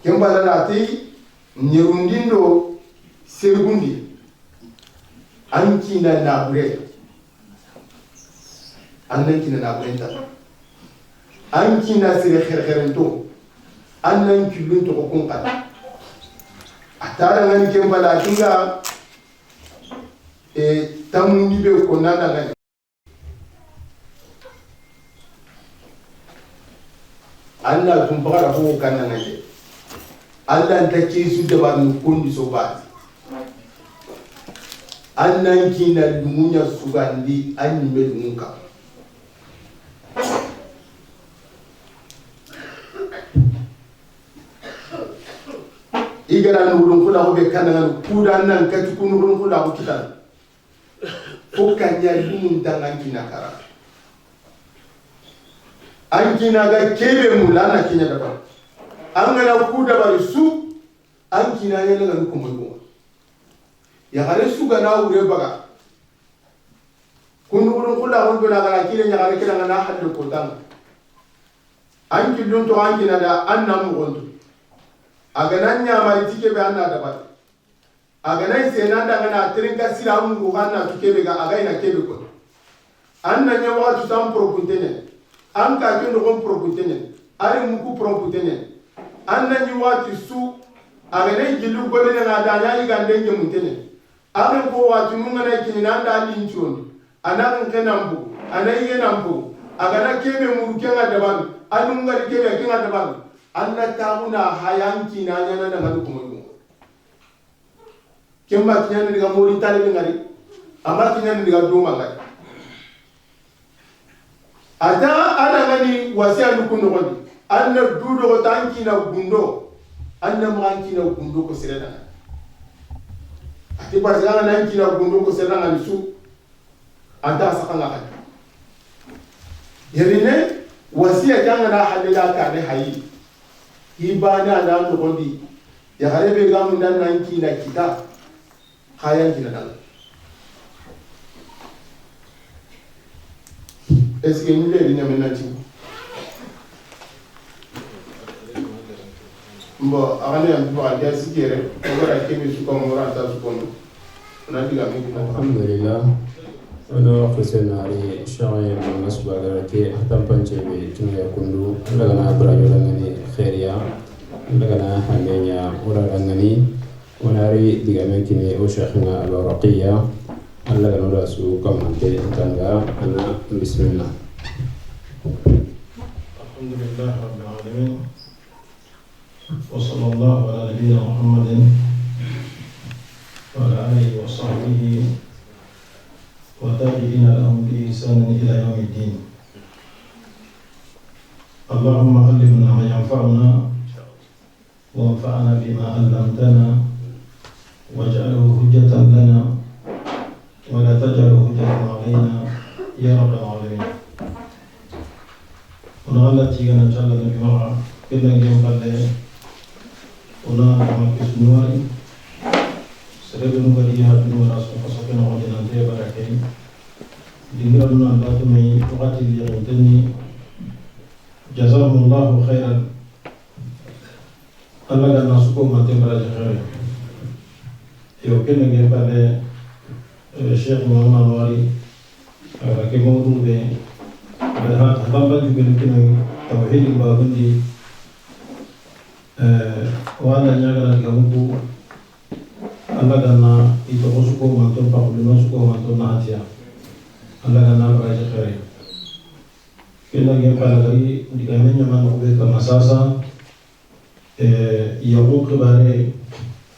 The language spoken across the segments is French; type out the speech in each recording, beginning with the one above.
kembala lati nyerundindo sergundi ankina nabure annankina naburenta ankina sire kherkherento annan kilun to ko kata atara ngani kembala tinga tamundi be ko nana ngani Allah tumpara ko kanna ngani Allah ta kesu da ba nu kundi so ba annan kina dumunya sugandi anni me dumunka igara nurun kula ko be kanna kuda nan ka tukunurun kula ko kitan ko kanya dumun dangan kina kara an kina ga kebe mulana kinya da ba an gana ku da bari su an kina ne daga kuma ko ya gare su ga na wure baga kun wurin kula won bana ga kire nya gare kira na hadin ko tan an killun to an kina da an nan mu gonto aga nan nya mai tike be anna da ba aga nan sai nan da gana tirin ka sira mun go ganna tike be ga aga ina kebe ko an nan nya wa tu tam propuntene an ka kin gon propuntene ari mu ku propuntene anna ni wati su agane gilu gole na da na yi gande nge mutene agan ko wati mun na kini nan da lin chon anan kenan bu anai yenan bu agana kebe mu kenga da ban anun ga kebe kenga da ban anna tauna hayanki na nyana da ngadu kuma mu kemma kinyana diga mori tale ngari amma kinyana diga do mangari ata ana ngani wasiya dukuno godi anna dudo tanki na gundo anna manki na gundo ko serena ati bazana nanki na gundo ko serena ni su anta sakanga kan yerine wasiya janga na halila ka ne hayi ibana na no godi ya harebe gamu dan nanki na kita hayan kina dal eske ni le ni amena ti mbo agane am bo alja sikere ko wara kemi su ko mora ta su kono na diga mi ko alhamdulillah ono khusena ali sha'i nasba garake tampanche be tunga kundu daga na brajo ngani khairiya daga na hamenya ora ngani onari diga men kini o sheikhna al-raqiya alla ga no su kamante tanga ana bismillah alhamdulillah rabbil alamin وصلى الله على نبينا محمد وعلى آله وصحبه وتابعين لهم بإحسان إلى يوم الدين. اللهم علمنا ما ينفعنا وانفعنا بما علمتنا واجعله حجة لنا ولا تجعله حجة علينا يا رب العالمين. ونغلت يغنى جل بمرعى كذا يوم قال ona mampus nuari serebe nugaria nuara so fasoke na ordinante barake dingira duna batu mai wakati ya mteni jazakumullahu khairan Allah dan nasuko mate baraja khair yo kene ge pale Sheikh Muhammad Wali ke mawdu be hababa juga kene tauhid bagundi wala nyagala gamubu Allah dana ito suko manton pa kulino suko manton na atia Allah dana baraja khair kila ge pala gari digamenya man ko be kama sasa yawo kibare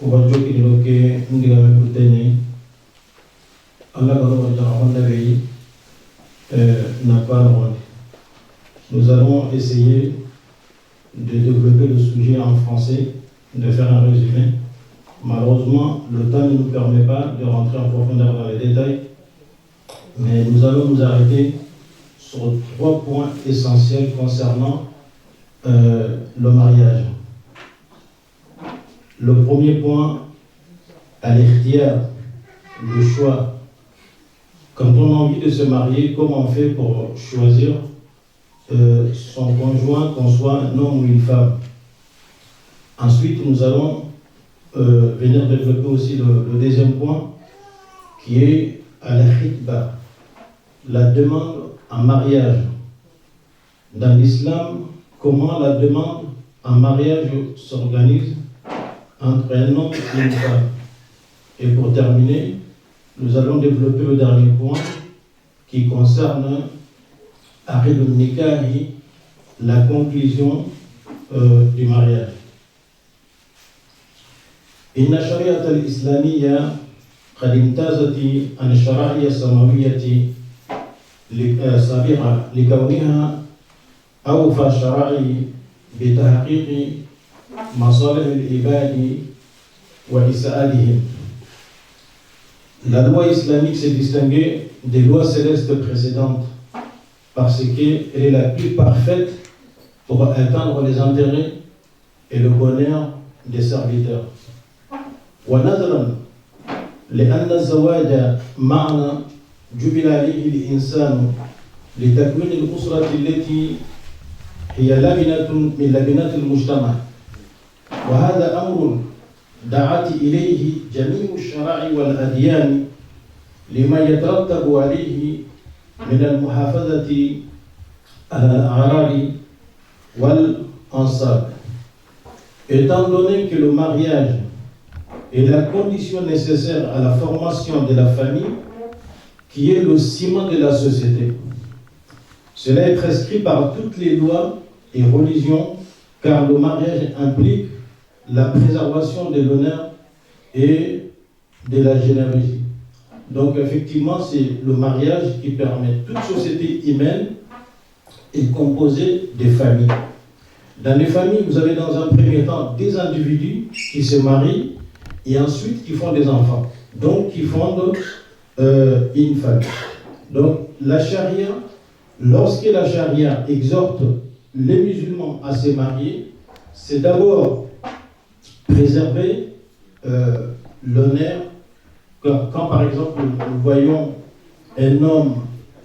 ubajo kidilo ke ndigame kuteni Allah garo ja honda be na pas nous allons essayer de développer le sujet en français, de faire un résumé. Malheureusement, le temps ne nous permet pas de rentrer en profondeur dans les détails, mais nous allons nous arrêter sur 3 points essentiels concernant le mariage. Le premier point, al-ikhtiyar, le choix. Quand on a envie de se marier, comment on fait pour choisir son conjoint, qu'on soit un homme ou une femme? Ensuite, nous allons venir développer aussi le deuxième point, qui est al-khitba, la demande en mariage. Dans l'islam, comment la demande en mariage s'organise entre un homme et une femme. Et pour terminer, nous allons développer le dernier point qui concerne Aqd al-Nikahi, la conclusion du mariage. إن الشريعة الإسلامية قد امتازت عن الشرائع السماوية السابقة لكونها أوفى الشرائع بتحقيق مصالح العباد وإسعادهم. La loi islamique s'est distinguée des lois célestes précédentes parce qu'elle est la plus parfaite pour atteindre les intérêts et le bonheur des serviteurs. ونظرا لأن الزواج معنى جبل عليه الإنسان لتكوين الأسرة التي هي لبنة من لبنات المجتمع، وهذا أمر دعت إليه جميع الشرائع والأديان لما يترتب عليه من المحافظة على الأعراض والأنساب. Étant donné que le mariage est la condition nécessaire à la formation de la famille, qui est le ciment de la société. Cela est prescrit par toutes les lois et religions, car le mariage implique la préservation de l'honneur et de la généalogie. Donc effectivement, c'est le mariage qui permet. Toute société humaine est composée de familles. Dans les familles, vous avez dans un premier temps des individus qui se marient et ensuite qui font des enfants, donc qui fondent une famille. Donc la charia, lorsque la charia exhorte les musulmans à se marier, c'est d'abord préserver l'honneur. Quand par exemple nous voyons un homme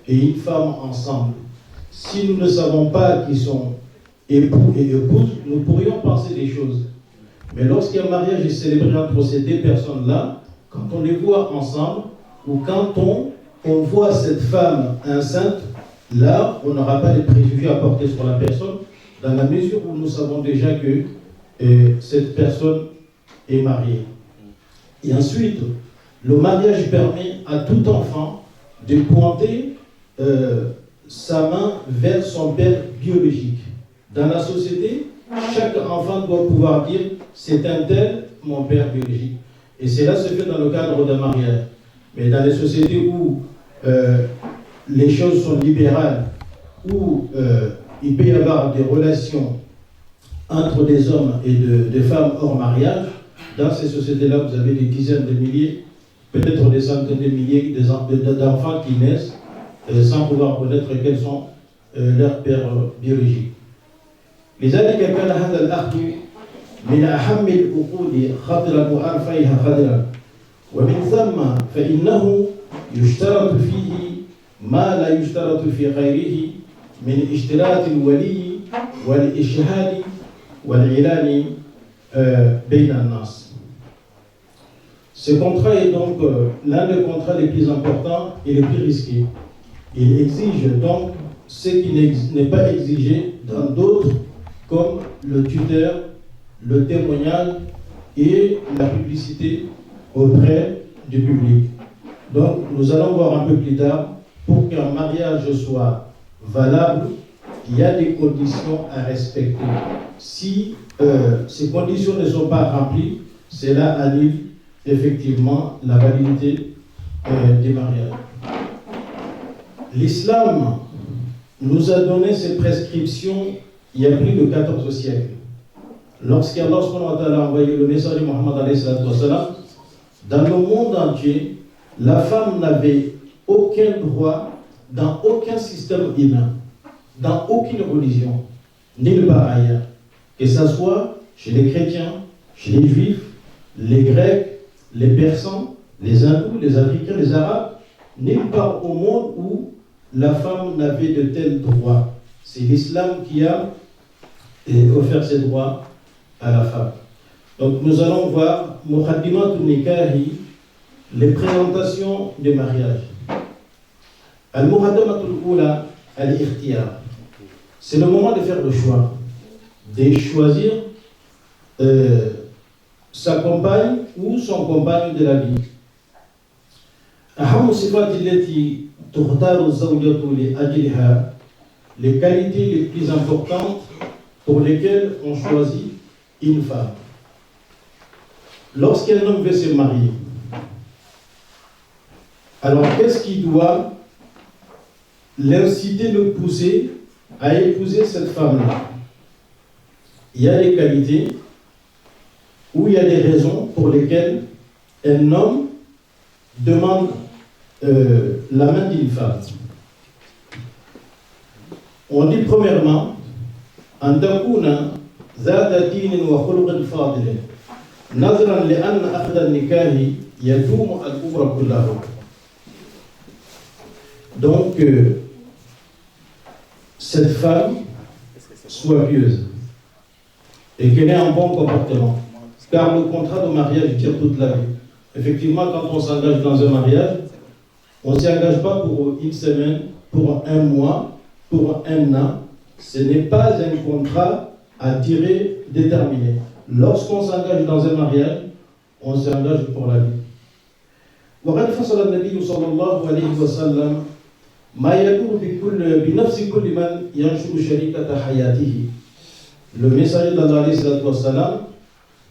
et une femme ensemble, si nous ne savons pas qu'ils sont époux et épouses, nous pourrions penser des choses. Mais lorsqu'un mariage est célébré entre ces deux personnes-là, quand on les voit ensemble, ou quand on voit cette femme enceinte, là, on n'aura pas de préjugés à porter sur la personne, dans la mesure où nous savons déjà que cette personne est mariée. Et ensuite, le mariage permet à tout enfant de pointer sa main vers son père biologique. Dans la société, chaque enfant doit pouvoir dire « c'est un tel, mon père biologique ». Et cela se fait dans le cadre d'un mariage. Mais dans les sociétés où les choses sont libérales, où il peut y avoir des relations entre des hommes et des femmes hors mariage, dans ces sociétés-là, vous avez des dizaines de milliers, peut-être des centaines de milliers d'enfants qui naissent sans pouvoir connaître quels sont leurs pères biologiques. لذلك كان هذا العقد من أهم العقود خطرا وأرفعها قدرا، ومن ثم فإنه يشترط فيه ما لا يشترط في غيره من اشتراط الولي والإشهاد والإعلان بين الناس. Ce contrat est donc l'un des contrats les plus importants et les plus risqués. Il exige donc ce qui n'est pas exigé dans d'autres, comme le tuteur, le témoignage et la publicité auprès du public. Donc, nous allons voir un peu plus tard, pour qu'un mariage soit valable, il y a des conditions à respecter. Si ces conditions ne sont pas remplies, cela annule effectivement la validité du mariage. L'islam nous a donné ces prescriptions il y a plus de 14 siècles. Lorsqu'Allah a envoyé le message de Mohammed, dans le monde entier, la femme n'avait aucun droit dans aucun système humain, dans aucune religion, nulle part ailleurs. Que ce soit chez les chrétiens, chez les juifs, les grecs, les persans, les hindous, les africains, les arabes, nulle part au monde où la femme n'avait de tels droits. C'est l'islam qui a offert ses droits à la femme. Donc nous allons voir Muqaddimat al-Nikahi, les présentations des mariages. Al-Muqaddimat al-Oula, al-Ikhtiyar. C'est le moment de faire le choix, de choisir sa compagne ou son compagne de la vie. أهم الصفات التي تختار الزوجة لأجلها, les qualités les plus importantes pour lesquelles on choisit une femme. Lorsqu'un homme veut se marier, alors qu'est-ce qui doit l'inciter, le pousser à épouser cette femme-là? Il y a des qualités ou il y a des raisons pour lesquelles un homme demande la main d'une femme. On dit premièrement, أن تكون ذات دين وخلق فاضل نظرا لأن أخذ النكاح يدوم الأمر كله. Donc cette femme soit pieuse et qu'elle ait un bon comportement, car le contrat de mariage dure toute la vie. Effectivement, quand on s'engage dans un mariage, on ne s'engage pas pour une semaine, pour un mois, pour un an. Ce n'est pas un contrat à durée déterminée. Lorsqu'on s'engage dans un mariage, on s'engage pour la vie. وقد فصل النبي صلى الله عليه وسلم ما يدور بنفس كل من ينشر شريكة حياته. Le messager d'Allah alayhi wa sallam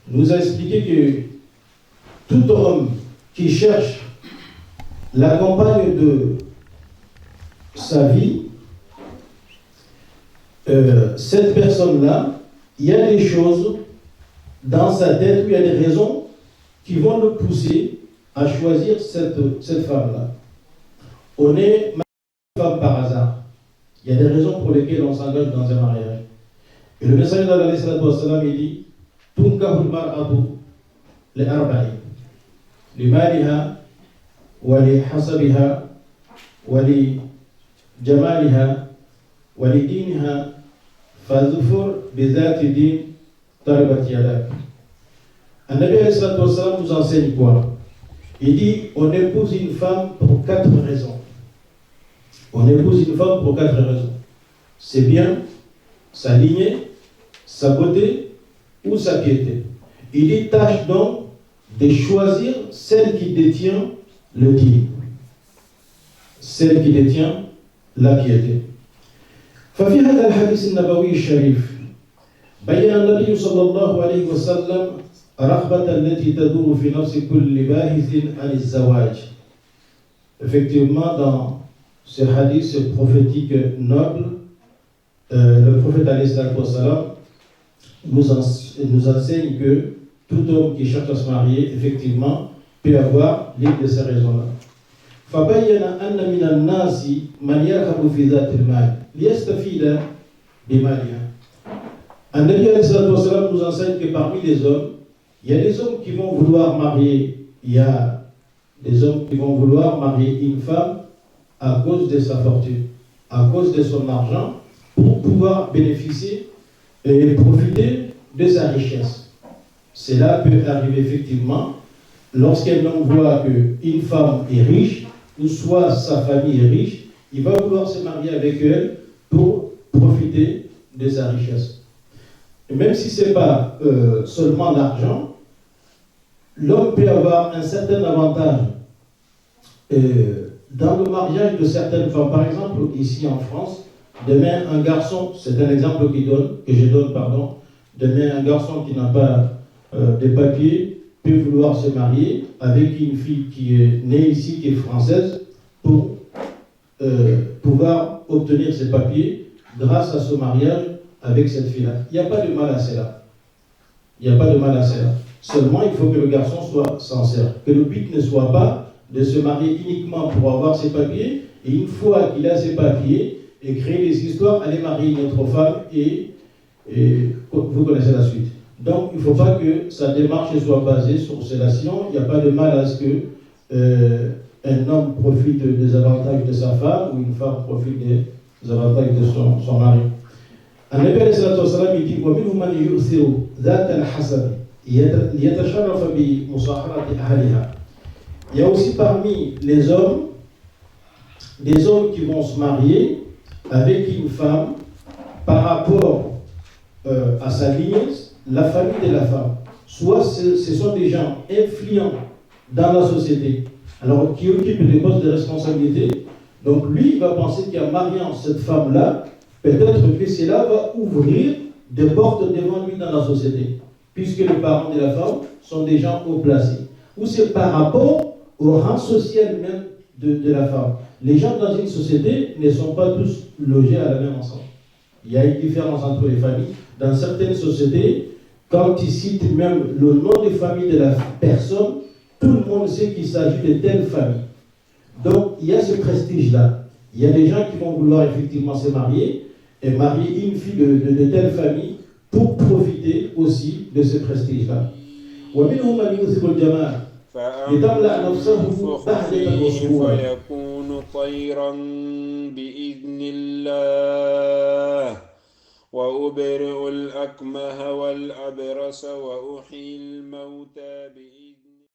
nous a expliqué que tout homme qui cherche la compagne de sa vie, cette personne-là, il y a des choses dans sa tête où il y a des raisons qui vont le pousser à choisir cette femme-là. On est une femme par hasard. Il y a des raisons pour lesquelles on s'engage dans un mariage. Et le messager d'Allah alayhi wa sallam, il dit Tunkahul mar'atu li arba'i li maliha wa li hasabiha wa li jamaliha wa li diniha fazufur bi dhati din taribat yadak. An-Nabi alayhi wa sallam nous enseigne quoi? Il dit on épouse une femme pour 4 raisons. On épouse une femme pour 4 raisons. C'est bien sa lignée, sa beauté ou sa piété. Il dit tâche donc de choisir celle qui détient le digne, celle qui détient la piété. ففي هذا الحديث النبوي الشريف بين النبي صلى الله عليه وسلم رغبة التي تدور في نفس كل باحث عن الزواج. Effectivement, dans ce hadith, ce prophétique noble, le prophète alayhi wa sallam nous enseigne que tout homme qui cherche à se marier, effectivement, peut avoir l'une de ces raisons-là. فبين أن من الناس من يرغب في ذات المال ليستفيد بمالها. النبي عليه الصلاة والسلام nous enseigne que parmi les hommes, il y a des hommes qui vont vouloir marier, il y a des hommes qui vont vouloir marier une femme à cause de sa fortune, à cause de son argent, pour pouvoir bénéficier et profiter de sa richesse. Cela peut arriver effectivement lorsqu'un homme voit qu'une femme est riche, ou soit sa famille est riche, il va vouloir se marier avec elle pour profiter de sa richesse. Et même si ce n'est pas seulement l'argent, l'homme peut avoir un certain avantage dans le mariage de certaines femmes. Par exemple, ici en France, demain un garçon, c'est un exemple que je donne, demain un garçon qui n'a pas de papiers peut vouloir se marier avec une fille qui est née ici, qui est française, pour pouvoir obtenir ses papiers grâce à ce mariage avec cette fille-là. Il n'y a pas de mal à cela. Il n'y a pas de mal à cela. Seulement, il faut que le garçon soit sincère. Que le but ne soit pas de se marier uniquement pour avoir ses papiers, et une fois qu'il a ses papiers, et créer des histoires, aller marier une autre femme, et vous connaissez la suite. Donc, il ne faut pas que sa démarche soit basée sur cela. Sinon, il n'y a pas de mal à ce que un homme profite des avantages de sa femme ou une femme profite des avantages de son mari. النبي عليه الصلاة والسلام يقول ومنهم من يؤثر ذات الحسب ليتشرف بمصاحبة أهلها. Il y a aussi parmi les hommes, des hommes qui vont se marier avec une femme par rapport à sa lignée, la famille de la femme. Soit ce sont des gens influents dans la société, alors qui occupent des postes de responsabilité. Donc lui, il va penser qu'en mariant cette femme-là, peut-être que cela va ouvrir des portes devant lui dans la société, puisque les parents de la femme sont des gens haut placés. Ou c'est par rapport au rang social même de la femme. Les gens dans une société ne sont pas tous logés à la même ensemble. Il y a une différence entre les familles. Dans certaines sociétés, quand ils citent même le nom de famille de la personne, tout le monde sait qu'il s'agit de telle famille. Donc, il y a ce prestige-là. Il y a des gens qui vont vouloir effectivement se marier et marier une fille de telle famille pour profiter aussi de ce prestige-là. ومنهم من يثبت الجمال لتملأ نفسه بهجة وسرورا فيكون طيرا بإذن الله وأبرئ الأكمه والأبرص وأحيي الموتى بإذن